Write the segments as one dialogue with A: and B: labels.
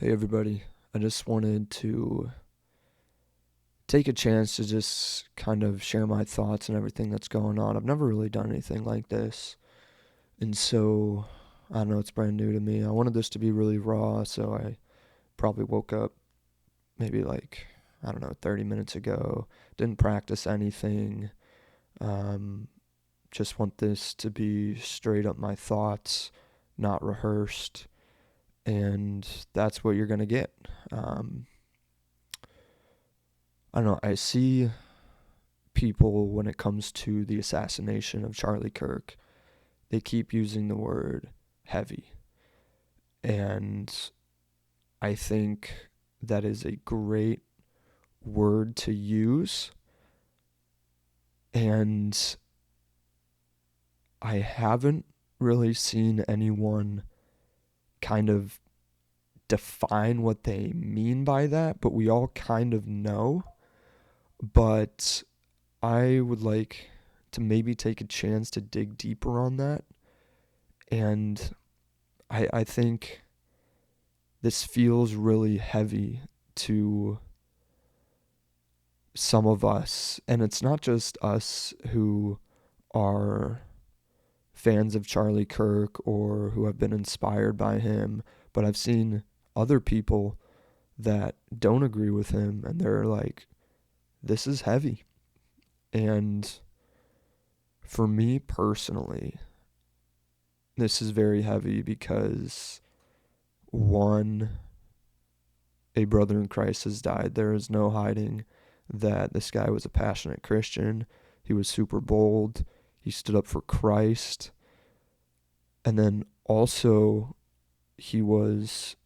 A: Hey everybody, I just wanted to take a chance to just kind of share my thoughts and everything that's going on. I've never really done anything like this, and so I don't know, it's brand new to me. I wanted this to be really raw, so I probably woke up maybe I don't know, 30 minutes ago, didn't practice anything. Um, just want this to be straight up my thoughts, not rehearsed, and that's what you're gonna get. Um, I don't know, I see people when it comes to the assassination of Charlie Kirk, they keep using the word heavy. And I think that is a great word to use. And I haven't really seen anyone kind of define what they mean by that, but we all kind of know. But I would like to maybe take a chance to dig deeper on that. And I think this feels really heavy to some of us. And it's not just us who are fans of Charlie Kirk or who have been inspired by him, but I've seen other people that don't agree with him and they're like, this is heavy. And for me personally, this is very heavy because one, a brother in Christ has died. There is no hiding that this guy was a passionate Christian. He was super bold. He stood up for Christ. And then also, he was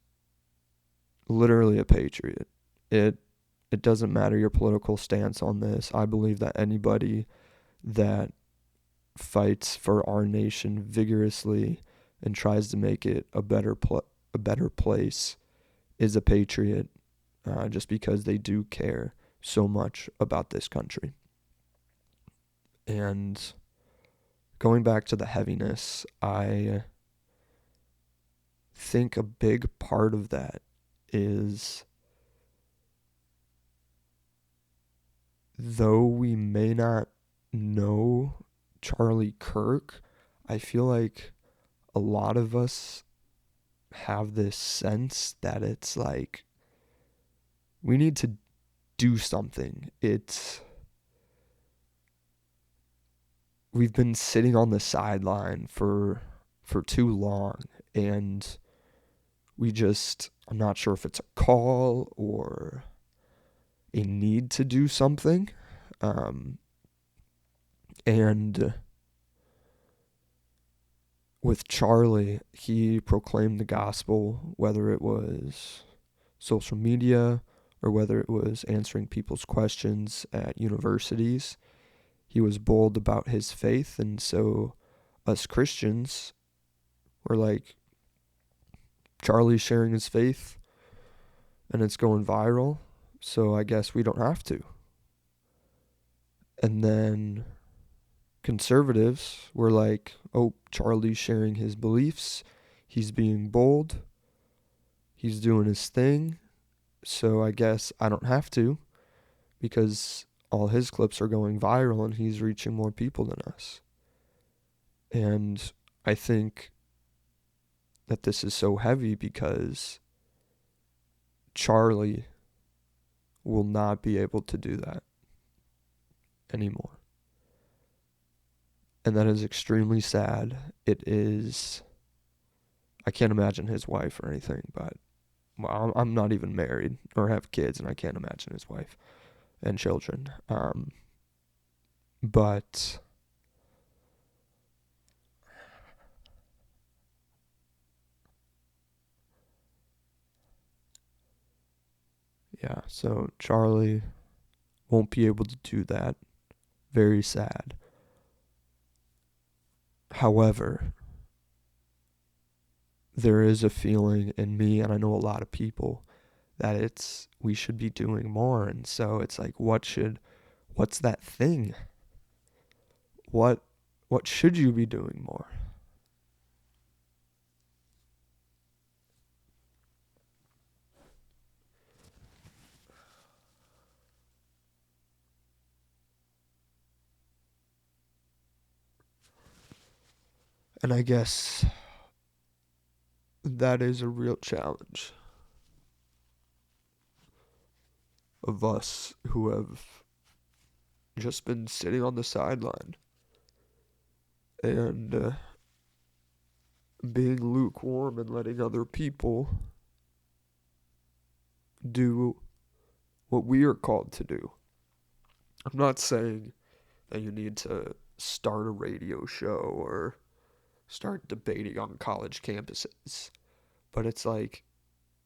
A: literally a patriot. It it doesn't matter your political stance on this. I believe that anybody that fights for our nation vigorously and tries to make it a better place is a patriot, just because they do care so much about this country. And going back to the heaviness, I think a big part of that is, though we may not know Charlie Kirk, I feel like a lot of us have this sense that it's like we need to do something. We've been sitting on the sideline for too long, and I'm not sure if it's a call or a need to do something. Um, and with Charlie, he proclaimed the gospel, whether it was social media or whether it was answering people's questions at universities. He was bold about his faith, and so us Christians were like, Charlie's sharing his faith and it's going viral, so I guess we don't have to. And then conservatives were like, oh, Charlie's sharing his beliefs, he's being bold, he's doing his thing, so I guess I don't have to because all his clips are going viral and he's reaching more people than us. And I think that this is so heavy because Charlie will not be able to do that anymore. And that is extremely sad. I can't imagine his wife or anything, but well, I'm not even married or have kids, and I can't imagine his wife and children. But yeah, so Charlie won't be able to do that. Very sad. However, there is a feeling in me, and I know a lot of people, that we should be doing more. And so it's like, what's that thing? What what should you be doing more? And I guess that is a real challenge of us who have just been sitting on the sideline and being lukewarm and letting other people do what we are called to do. I'm not saying that you need to start a radio show or start debating on college campuses, but it's like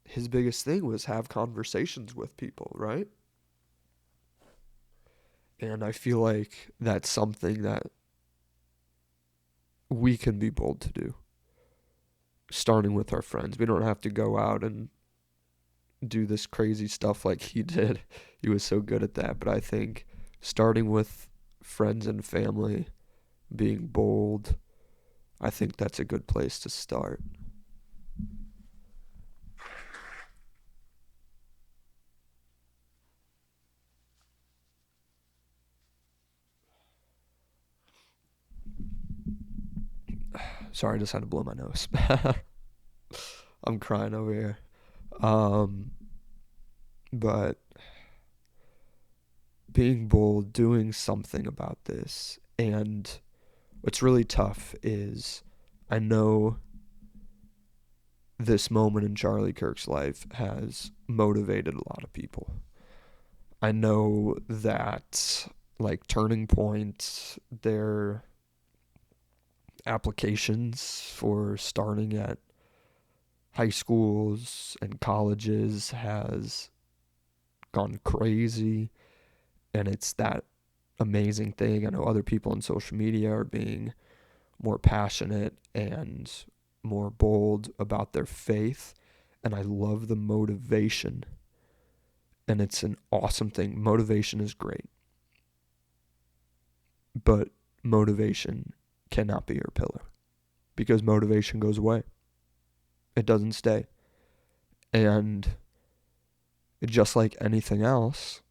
A: his biggest thing was have conversations with people, right? And I feel like that's something that we can be bold to do, starting with our friends. We don't have to go out and do this crazy stuff like he did. He was so good at that. But I think starting with friends and family, being bold, I think that's a good place to start. Sorry, I just had to blow my nose. I'm crying over here. But being bold, doing something about this. And what's really tough is I know this moment in Charlie Kirk's life has motivated a lot of people. I know that, like, Turning Point, their applications for starting at high schools and colleges has gone crazy, and it's that amazing thing. I know other people on social media are being more passionate and more bold about their faith, and I love the motivation, and it's an awesome thing. Motivation is great, but motivation cannot be your pillar, because motivation goes away. It doesn't stay. And just like anything else,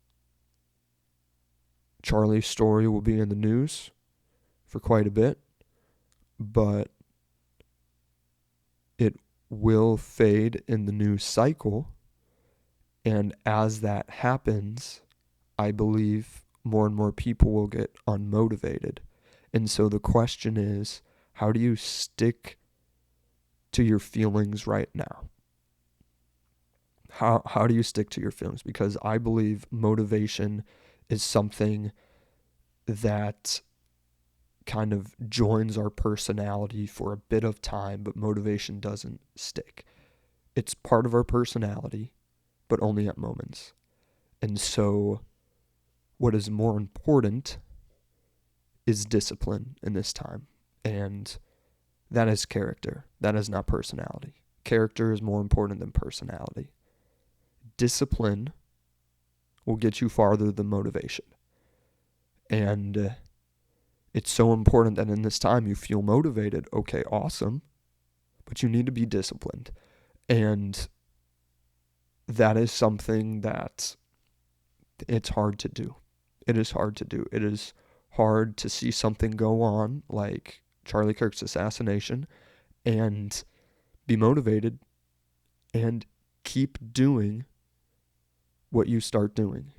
A: Charlie's story will be in the news for quite a bit, but it will fade in the news cycle. And as that happens, I believe more and more people will get unmotivated. And so the question is, how do you stick to your feelings right now? How do you stick to your feelings? Because I believe motivation is something that kind of joins our personality for a bit of time, but motivation doesn't stick. It's part of our personality, but only at moments. And so what is more important is discipline in this time. And that is character. That is not personality. Character is more important than personality. Discipline will get you farther than motivation. And it's so important that in this time you feel motivated. Okay, awesome. But you need to be disciplined. And that is something that it's hard to do. It is hard to do. It is hard to see something go on like Charlie Kirk's assassination and be motivated and keep doing what you start doing.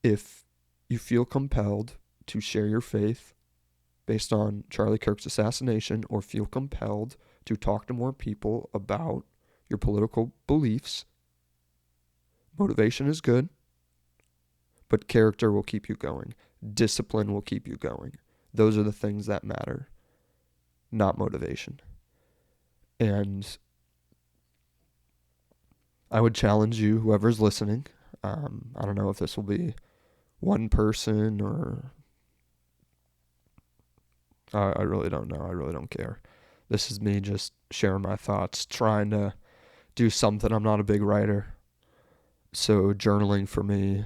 A: If you feel compelled to share your faith based on Charlie Kirk's assassination, or feel compelled to talk to more people about your political beliefs, motivation is good, but character will keep you going. Discipline will keep you going. Those are the things that matter, not motivation. And I would challenge you, whoever's listening, I don't know if this will be one person or I really don't know. I really don't care. This is me just sharing my thoughts, trying to do something. I'm not a big writer, so journaling for me,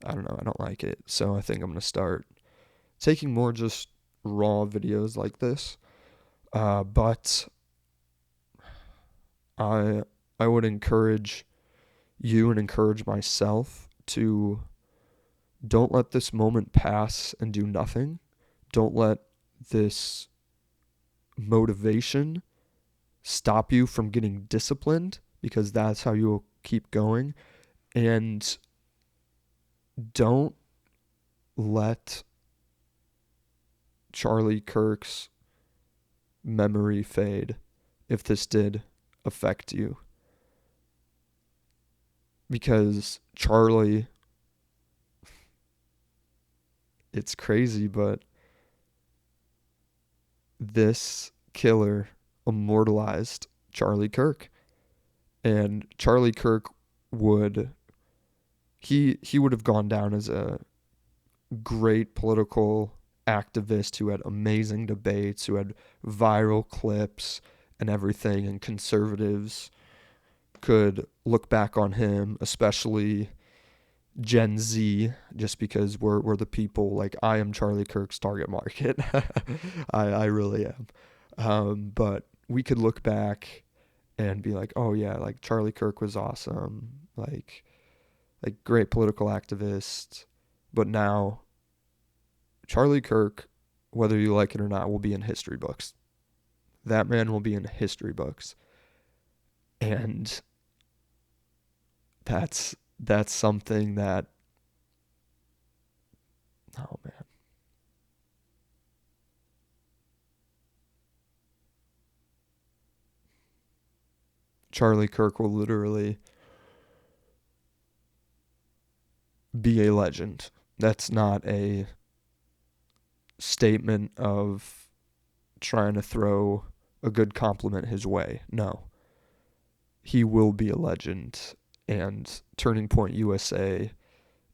A: I don't know, I don't like it. So I think I'm going to start taking more just raw videos like this. But I would encourage you and encourage myself to don't let this moment pass and do nothing. Don't let this motivation stop you from getting disciplined, because that's how you'll keep going. And don't let Charlie Kirk's memory fade if this did affect you. Because Charlie, it's crazy, but this killer immortalized Charlie Kirk. And Charlie Kirk would he would have gone down as a great political activist who had amazing debates, who had viral clips and everything, and conservatives could look back on him, especially Gen Z, just because we're the people. Like, I am Charlie Kirk's target market. I really am. But we could look back and be like, oh yeah, like Charlie Kirk was awesome, like great political activist. But now Charlie Kirk, whether you like it or not, will be in history books. That man will be in history books. And that's something that, oh man. Charlie Kirk will literally be a legend. That's not a statement of trying to throw a good compliment his way. No. He will be a legend, and Turning Point USA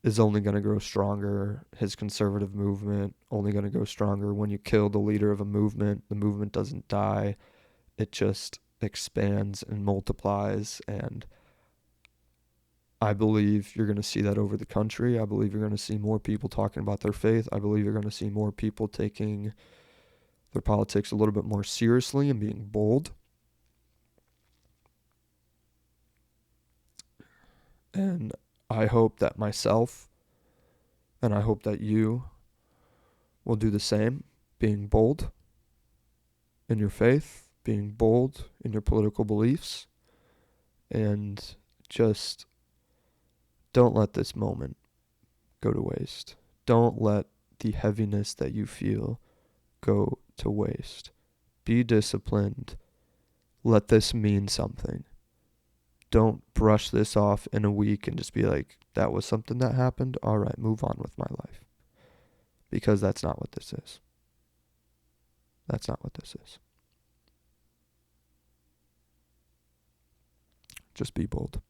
A: is only going to grow stronger. His conservative movement only going to go stronger. When you kill the leader of a movement, the movement doesn't die. It just expands and multiplies, and I believe you're going to see that over the country. I believe you're going to see more people talking about their faith. I believe you're going to see more people taking their politics a little bit more seriously and being bold. And I hope that myself, and I hope that you will do the same, being bold in your faith, being bold in your political beliefs, and just don't let this moment go to waste. Don't let the heaviness that you feel go to waste. Be disciplined. Let this mean something. Don't brush this off in a week and just be like, that was something that happened. All right, move on with my life. Because that's not what this is. That's not what this is. Just be bold.